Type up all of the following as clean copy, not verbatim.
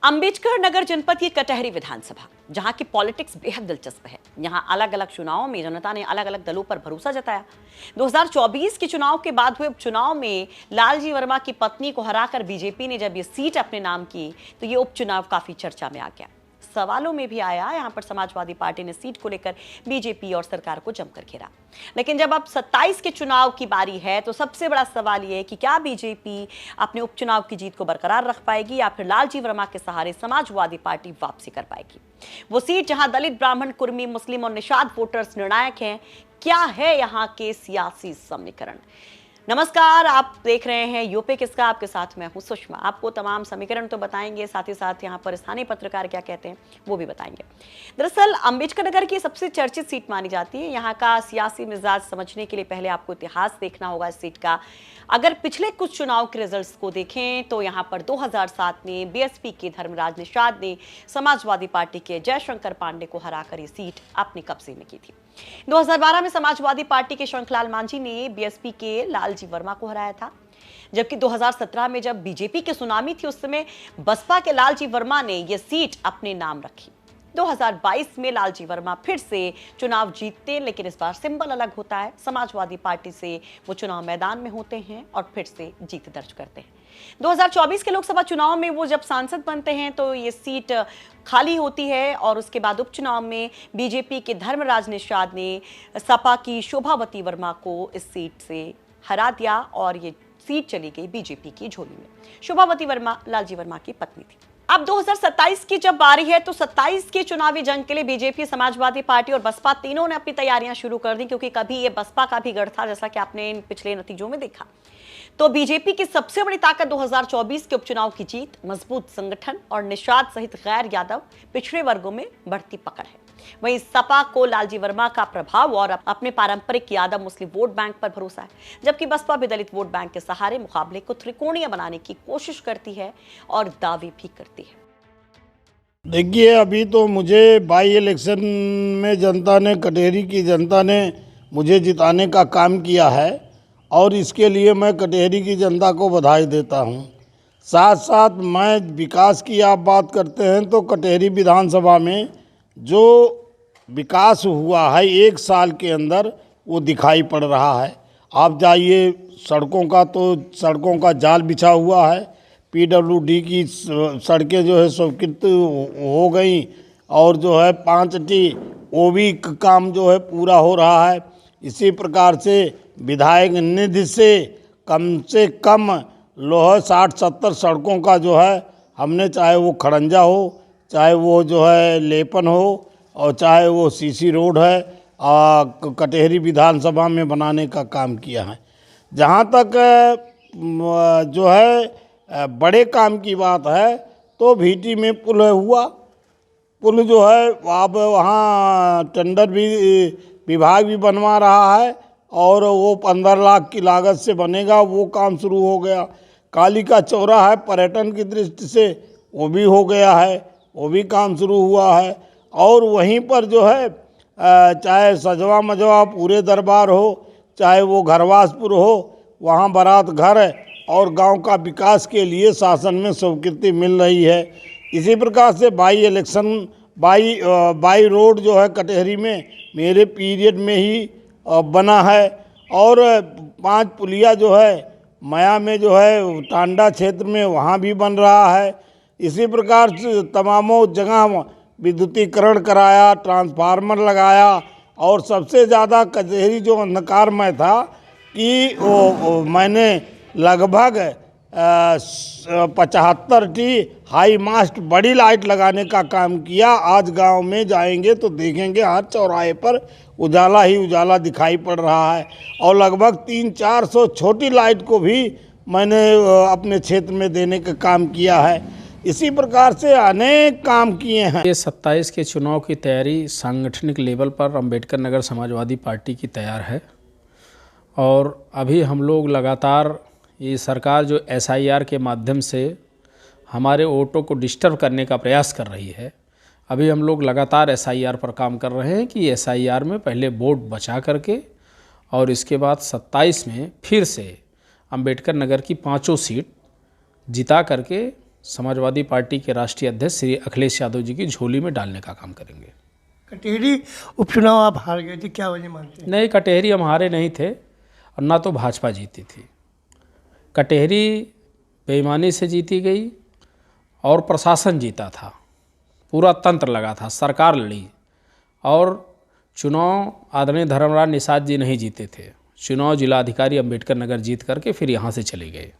अंबेडकर नगर जनपद की कटहरी विधानसभा, जहां की पॉलिटिक्स बेहद दिलचस्प है। यहां अलग अलग चुनावों में जनता ने अलग अलग दलों पर भरोसा जताया। 2024 के चुनाव के बाद हुए उपचुनाव में लालजी वर्मा की पत्नी को हराकर बीजेपी ने जब ये सीट अपने नाम की, तो ये उपचुनाव काफी चर्चा में आ गया, सवालों में भी आया। यहां पर समाजवादी पार्टी ने सीट को लेकर बीजेपी और सरकार को जमकर घेरा। लेकिन जब अब 27 के चुनाव की बारी है, तो सबसे बड़ा सवाल यह है कि क्या बीजेपी अपने उपचुनाव की जीत को बरकरार रख पाएगी या फिर लालजी वर्मा के सहारे समाजवादी पार्टी वापसी कर पाएगी। वो सीट जहां दलित, ब्राह्मण, कुर्मी, मुस्लिम और निषाद वोटर्स निर्णायक हैं, क्या है यहां के सियासी समीकरण। नमस्कार, आप देख रहे हैं यूपी किसका, आपके साथ मैं हूं सुषमा। आपको तमाम समीकरण तो बताएंगे, साथ ही साथ यहां पर स्थानीय पत्रकार क्या कहते हैं वो भी बताएंगे। दरअसल अंबेडकर नगर की सबसे चर्चित सीट मानी जाती है। यहां का सियासी मिजाज समझने के लिए पहले आपको इतिहास देखना होगा इस सीट का। अगर पिछले कुछ चुनाव के रिजल्ट्स को देखें तो यहां पर 2007 में बीएसपी के धर्मराज निषाद ने समाजवादी पार्टी के जयशंकर पांडे को हराकर ये सीट अपने कब्जे में की थी। 2012 में समाजवादी पार्टी के शंखलाल मांझी ने बीएसपी के लालजी वर्मा को हराया था, जबकि 2017 में जब बीजेपी की सुनामी थी, उस समय बसपा के लालजी वर्मा ने यह सीट अपने नाम रखी। 2022 में लालजी वर्मा फिर से चुनाव जीतते, लेकिन इस बार सिंबल अलग होता है। समाजवादी पार्टी से वो चुनाव मैदान में होते हैं और फिर से जीत दर्ज करते हैं। 2024 के लोकसभा चुनाव में वो जब सांसद बनते हैं तो ये सीट खाली होती है और उसके बाद उपचुनाव में बीजेपी के धर्मराज निषाद ने सपा की शोभावती वर्मा को इस सीट से हरा दिया और ये सीट चली गई बीजेपी की झोली में। शोभावती वर्मा लालजी वर्मा की पत्नी थी। अब 2027 की जब बारी है, तो 27 के चुनावी जंग के लिए बीजेपी, समाजवादी पार्टी और बसपा तीनों ने अपनी तैयारियां शुरू कर दी, क्योंकि कभी ये बसपा का भी गढ़ था, जैसा कि आपने इन पिछले नतीजों में देखा। तो बीजेपी की सबसे बड़ी ताकत 2024 के उपचुनाव की जीत, मजबूत संगठन और निषाद सहित गैर यादव पिछड़े वर्गों में बढ़ती पकड़ है। वहीं सपा को लालजी वर्मा का प्रभाव और अपने पारंपरिक यादव मुस्लिम वोट बैंक पर भरोसा है, जबकि बसपा भी दलित वोट बैंक के सहारे मुकाबले को त्रिकोणीय बनाने की कोशिश करती है और दावे भी करती है। देखिए, अभी तो मुझे बाई इलेक्शन में जनता ने, कटहरी की जनता ने मुझे जिताने का काम किया है और इसके लिए मैं कटहरी की जनता को बधाई देता हूं। साथ साथ मैं विकास की आप बात करते हैं तो कटहरी विधानसभा में जो विकास हुआ है 1 साल के अंदर, वो दिखाई पड़ रहा है। आप जाइए सड़कों का, तो सड़कों का जाल बिछा हुआ है। पीडब्ल्यूडी की सड़कें जो है स्वीकृत हो गई और जो है 5T वो भी काम जो है पूरा हो रहा है। इसी प्रकार से विधायक निधि से कम 60-70 सड़कों का जो है हमने, चाहे वो खड़ंजा हो, चाहे वो जो है लेपन हो और चाहे वो सीसी रोड है, कटहरी विधानसभा में बनाने का काम किया है। जहाँ तक जो है बड़े काम की बात है तो VT में पुल हुआ। पुल जो है अब वहाँ टेंडर भी विभाग भी बनवा रहा है और वो 15 लाख की लागत से बनेगा, वो काम शुरू हो गया। कालिका चौराहा है, पर्यटन की दृष्टि से वो भी हो गया है, वो भी काम शुरू हुआ है। और वहीं पर जो है चाहे सजवा मजवा पूरे दरबार हो, चाहे वो घरवासपुर हो, वहाँ बारात घर है और गांव का विकास के लिए शासन में स्वीकृति मिल रही है। इसी प्रकार से बाई रोड जो है कटहरी में मेरे पीरियड में ही बना है और 5 पुलिया जो है मया में जो है टांडा क्षेत्र में वहाँ भी बन रहा है। इसी प्रकार से तमामों जगह विद्युतीकरण कराया, ट्रांसफार्मर लगाया और सबसे ज़्यादा कचहरी जो अंधकारमय था कि वो मैंने लगभग 75T हाई मास्ट बड़ी लाइट लगाने का काम किया। आज गांव में जाएंगे तो देखेंगे हर चौराहे पर उजाला ही उजाला दिखाई पड़ रहा है और लगभग 300-400 छोटी लाइट को भी मैंने अपने क्षेत्र में देने का काम किया है। इसी प्रकार से अनेक काम किए हैं। ये 27 के चुनाव की तैयारी सांगठनिक लेवल पर अंबेडकर नगर समाजवादी पार्टी की तैयार है और अभी हम लोग लगातार ये सरकार जो SIR के माध्यम से हमारे वोटों को डिस्टर्ब करने का प्रयास कर रही है, अभी हम लोग लगातार SIR पर काम कर रहे हैं कि SIR में पहले वोट बचा करके और इसके बाद 27 में फिर से अंबेडकर नगर की 5 सीट जिता करके समाजवादी पार्टी के राष्ट्रीय अध्यक्ष श्री अखिलेश यादव जी की झोली में डालने का काम करेंगे। कटेहरी उपचुनाव आप हार गए थे, क्या वजह मानते हैं? नहीं, कटेहरी हम हारे नहीं थे और ना तो भाजपा जीती थी। कटेहरी बेईमानी से जीती गई और प्रशासन जीता था, पूरा तंत्र लगा था, सरकार लड़ी और चुनाव आदरणीय धर्मराज निषाद जी नहीं जीते थे। चुनाव जिलाधिकारी अंबेडकर नगर जीत करके फिर यहाँ से चले गए।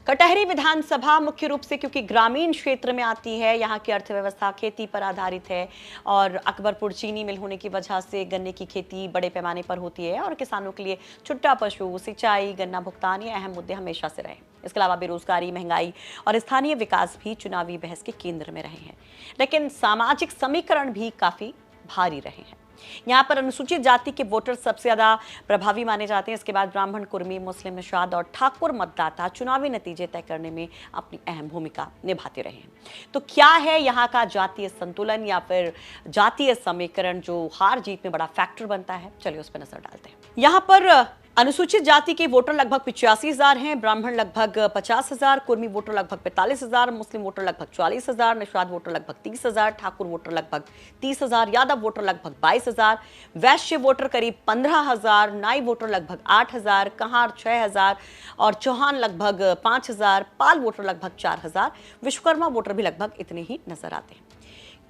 कटहरी विधानसभा मुख्य रूप से क्योंकि ग्रामीण क्षेत्र में आती है, यहाँ की अर्थव्यवस्था खेती पर आधारित है और अकबरपुर चीनी मिल होने की वजह से गन्ने की खेती बड़े पैमाने पर होती है और किसानों के लिए छुट्टा पशु, सिंचाई, गन्ना भुगतान ये अहम मुद्दे हमेशा से रहे। इसके अलावा बेरोजगारी, महंगाई और स्थानीय विकास भी चुनावी बहस के केंद्र में रहे हैं। लेकिन सामाजिक समीकरण भी काफी भारी रहे हैं। यहाँ पर अनुसूचित जाति के वोटर सबसे ज्यादा प्रभावी माने जाते हैं। इसके बाद ब्राह्मण, कुर्मी, मुस्लिम, निषाद और ठाकुर मतदाता चुनावी नतीजे तय करने में अपनी अहम भूमिका निभाते रहे हैं। तो क्या है यहाँ का जातीय संतुलन या फिर जातीय समीकरण जो हार जीत में बड़ा फैक्टर बनता है? चलिए उस पर नजर डालते हैं। यहाँ पर अनुसूचित जाति के वोटर लगभग 85,000 हैं, ब्राह्मण लगभग 50,000, कुर्मी वोटर लगभग 45,000, मुस्लिम वोटर लगभग 44,000, निषाद वोटर लगभग 30,000, ठाकुर वोटर लगभग 30,000, यादव वोटर लगभग 22,000, वैश्य वोटर करीब 15,000, नाई वोटर लगभग 8,000, कहार 6,000 और चौहान लगभग 5,000, पाल वोटर लगभग 4,000, विश्वकर्मा वोटर भी लगभग इतने ही नजर आते हैं।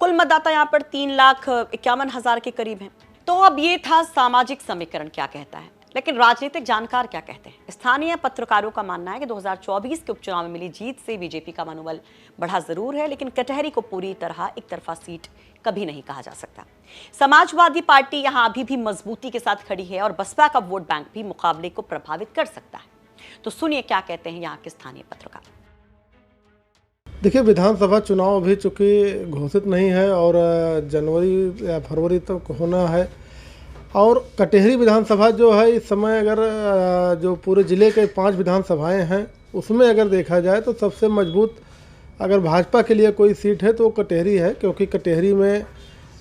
कुल मतदाता यहाँ पर 3,51,000 के करीब हैं। तो अब ये था सामाजिक समीकरण क्या कहता है, लेकिन राजनीतिक जानकार क्या कहते हैं? स्थानीय पत्रकारों का मानना है कि 2024 के उपचुनाव में मिली जीत से बीजेपी का मनोबल बढ़ा जरूर है, लेकिन कटहरी को पूरी तरह एक तरफा सीट कभी नहीं कहा जा सकता। समाजवादी पार्टी यहां अभी भी मजबूती के साथ खड़ी है और बसपा का वोट बैंक भी मुकाबले को प्रभावित कर सकता है। तो सुनिए क्या कहते हैं यहाँ के स्थानीय पत्रकार। देखिए, विधानसभा चुनाव अभी चूँकि घोषित नहीं है और जनवरी या फरवरी तक होना है और कटेहरी विधानसभा जो है इस समय अगर जो पूरे ज़िले के 5 विधानसभाएं हैं उसमें अगर देखा जाए तो सबसे मजबूत अगर भाजपा के लिए कोई सीट है तो कटेहरी है, क्योंकि कटेहरी में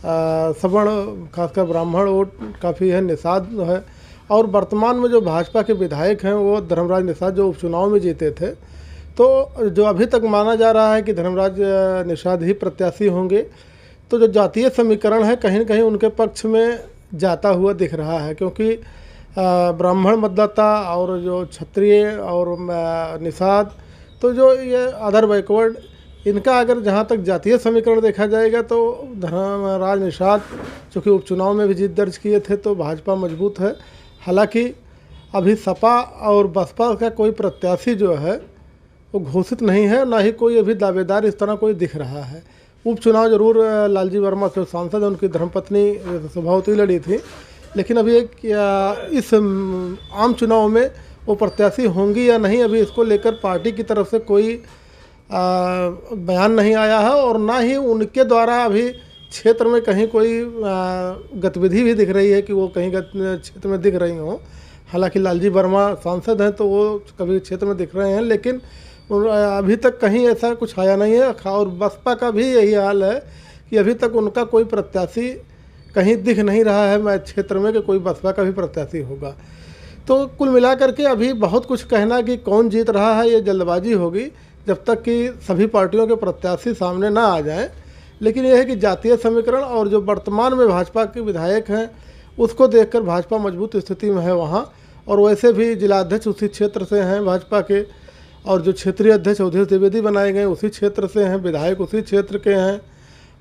सवर्ण खासकर ब्राह्मण वोट काफ़ी है, निषाद है और वर्तमान में जो भाजपा के विधायक हैं वो धर्मराज निषाद जो उपचुनाव में जीते थे, तो जो अभी तक माना जा रहा है कि धर्मराज निषाद ही प्रत्याशी होंगे। तो जो जातीय समीकरण है कहीं न कहीं उनके पक्ष में जाता हुआ दिख रहा है, क्योंकि ब्राह्मण मतदाता और जो क्षत्रिय और निषाद, तो जो ये अदर बैकवर्ड, इनका अगर जहाँ तक जातीय समीकरण देखा जाएगा तो धर्मराज निषाद चूँकि उपचुनाव में भी जीत दर्ज किए थे तो भाजपा मजबूत है। हालांकि अभी सपा और बसपा का कोई प्रत्याशी जो है वो घोषित नहीं है, ना ही कोई अभी दावेदार इस तरह कोई दिख रहा है। उपचुनाव जरूर लालजी वर्मा जो सांसद हैं उनकी धर्मपत्नी सभावती लड़ी थी, लेकिन अभी इस आम चुनाव में वो प्रत्याशी होंगी या नहीं अभी इसको लेकर पार्टी की तरफ से कोई बयान नहीं आया है और ना ही उनके द्वारा अभी क्षेत्र में कहीं कोई गतिविधि भी दिख रही है कि वो कहीं क्षेत्र में दिख रही हों। हालांकि लालजी वर्मा सांसद हैं तो वो कभी क्षेत्र में दिख रहे हैं, लेकिन अभी तक कहीं ऐसा कुछ आया नहीं है। और बसपा का भी यही हाल है कि अभी तक उनका कोई प्रत्याशी कहीं दिख नहीं रहा है मैं क्षेत्र में कि कोई बसपा का भी प्रत्याशी होगा। तो कुल मिलाकर के अभी बहुत कुछ कहना कि कौन जीत रहा है ये जल्दबाजी होगी जब तक कि सभी पार्टियों के प्रत्याशी सामने ना आ जाएं। लेकिन यह है कि जातीय समीकरण और जो वर्तमान में भाजपा के विधायक हैं उसको देखकर भाजपा मजबूत स्थिति में है वहाँ, और वैसे भी जिलाध्यक्ष उसी क्षेत्र से हैं भाजपा के, और जो क्षेत्रीय अध्यक्ष अवधेश द्विवेदी बनाए गए उसी क्षेत्र से हैं, विधायक उसी क्षेत्र के हैं,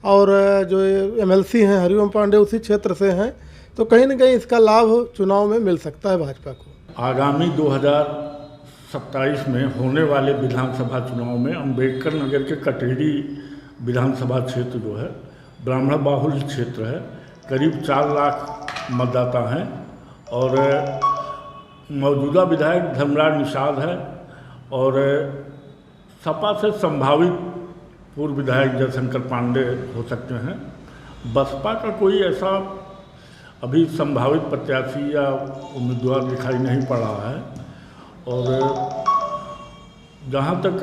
और जो एमएलसी हैं हरिओम पांडे उसी क्षेत्र से हैं। तो कहीं ना कहीं इसका लाभ चुनाव में मिल सकता है भाजपा को। आगामी 2027 में होने वाले विधानसभा चुनाव में अंबेडकर नगर के कटेहरी विधानसभा क्षेत्र जो है ब्राह्मण बाहुल्य क्षेत्र है, करीब 4 लाख मतदाता हैं और मौजूदा विधायक धर्मराज निषाद है और सपा से संभावित पूर्व विधायक जयशंकर पांडे हो सकते हैं। बसपा का कोई ऐसा अभी संभावित प्रत्याशी या उम्मीदवार दिखाई नहीं पड़ रहा है, और जहाँ तक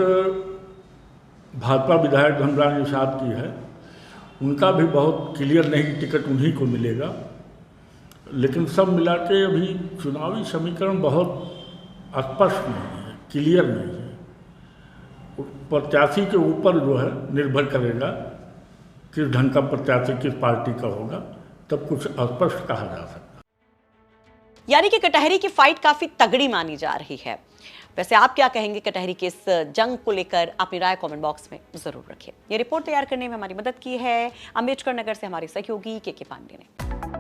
भाजपा विधायक धर्मराज निषाद की है उनका भी बहुत क्लियर नहीं कि टिकट उन्हीं को मिलेगा। लेकिन सब मिला के अभी चुनावी समीकरण बहुत स्पष्ट नहीं है, क्लियर नहीं है। प्रत्याशी के ऊपर जो है निर्भर करेगा किस ढंग का प्रत्याशी किस पार्टी का होगा, तब कुछ स्पष्ट कहा जा सकता है। यानी कि कटहरी की फाइट काफी तगड़ी मानी जा रही है। वैसे आप क्या कहेंगे कटहरी के इस जंग को लेकर? अपनी राय कमेंट बॉक्स में जरूर रखिए। ये रिपोर्ट तैयार करने में हमारी मदद की है अम्बेडकर नगर से हमारे सहयोगी के पांडे ने।